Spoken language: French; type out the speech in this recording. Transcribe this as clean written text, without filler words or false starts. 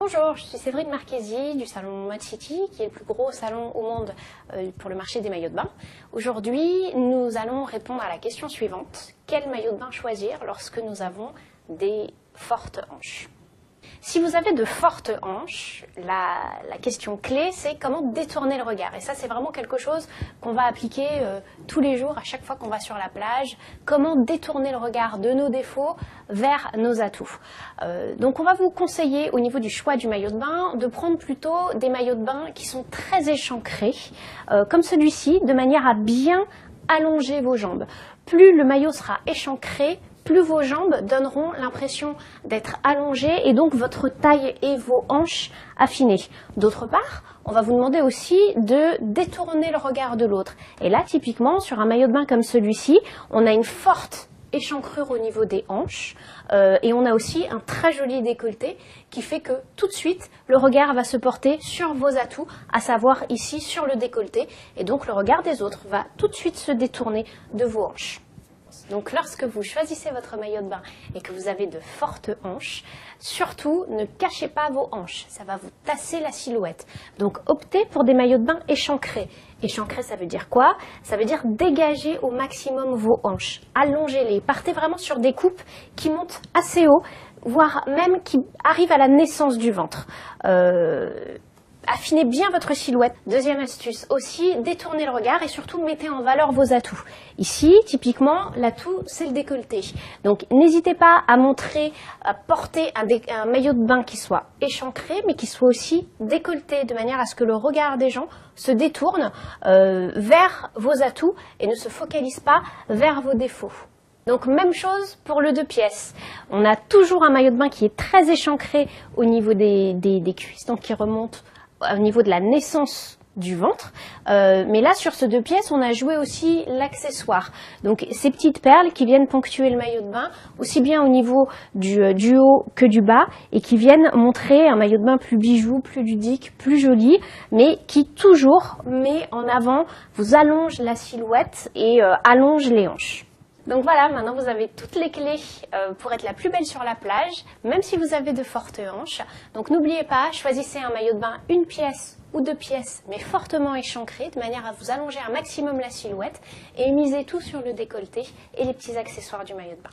Bonjour, je suis Séverine Marchesi du salon Mode City, qui est le plus gros salon au monde pour le marché des maillots de bain. Aujourd'hui, nous allons répondre à la question suivante. Quel maillot de bain choisir lorsque nous avons des fortes hanches ? Si vous avez de fortes hanches, la question clé, c'est comment détourner le regard. Et ça, c'est vraiment quelque chose qu'on va appliquer tous les jours, à chaque fois qu'on va sur la plage. Comment détourner le regard de nos défauts vers nos atouts. Donc, on va vous conseiller, au niveau du choix du maillot de bain, de prendre plutôt des maillots de bain qui sont très échancrés, comme celui-ci, de manière à bien allonger vos jambes. Plus le maillot sera échancré, plus vos jambes donneront l'impression d'être allongées et donc votre taille et vos hanches affinées. D'autre part, on va vous demander aussi de détourner le regard de l'autre. Et là, typiquement, sur un maillot de bain comme celui-ci, on a une forte échancrure au niveau des hanches et on a aussi un très joli décolleté qui fait que tout de suite, le regard va se porter sur vos atouts, à savoir ici sur le décolleté. Et donc, le regard des autres va tout de suite se détourner de vos hanches. Donc lorsque vous choisissez votre maillot de bain et que vous avez de fortes hanches, surtout ne cachez pas vos hanches, ça va vous tasser la silhouette. Donc optez pour des maillots de bain échancrés. Échancrés, ça veut dire quoi? Ça veut dire dégager au maximum vos hanches, allongez-les, partez vraiment sur des coupes qui montent assez haut, voire même qui arrivent à la naissance du ventre. Affinez bien votre silhouette. Deuxième astuce aussi, détournez le regard et surtout mettez en valeur vos atouts. Ici, typiquement, l'atout, c'est le décolleté. Donc, n'hésitez pas à montrer, à porter un maillot de bain qui soit échancré, mais qui soit aussi décolleté, de manière à ce que le regard des gens se détourne vers vos atouts et ne se focalise pas vers vos défauts. Donc même chose pour le 2 pièces. On a toujours un maillot de bain qui est très échancré au niveau des cuisses, donc qui remonte au niveau de la naissance du ventre. Mais là, sur ce 2 pièces, on a joué aussi l'accessoire. Donc ces petites perles qui viennent ponctuer le maillot de bain, aussi bien au niveau du haut que du bas, et qui viennent montrer un maillot de bain plus bijou, plus ludique, plus joli, mais qui toujours met en avant, vous allonge la silhouette et allonge les hanches. Donc voilà, maintenant vous avez toutes les clés pour être la plus belle sur la plage, même si vous avez de fortes hanches. Donc n'oubliez pas, choisissez un maillot de bain 1 pièce ou 2 pièces, mais fortement échancré, de manière à vous allonger un maximum la silhouette, et misez tout sur le décolleté et les petits accessoires du maillot de bain.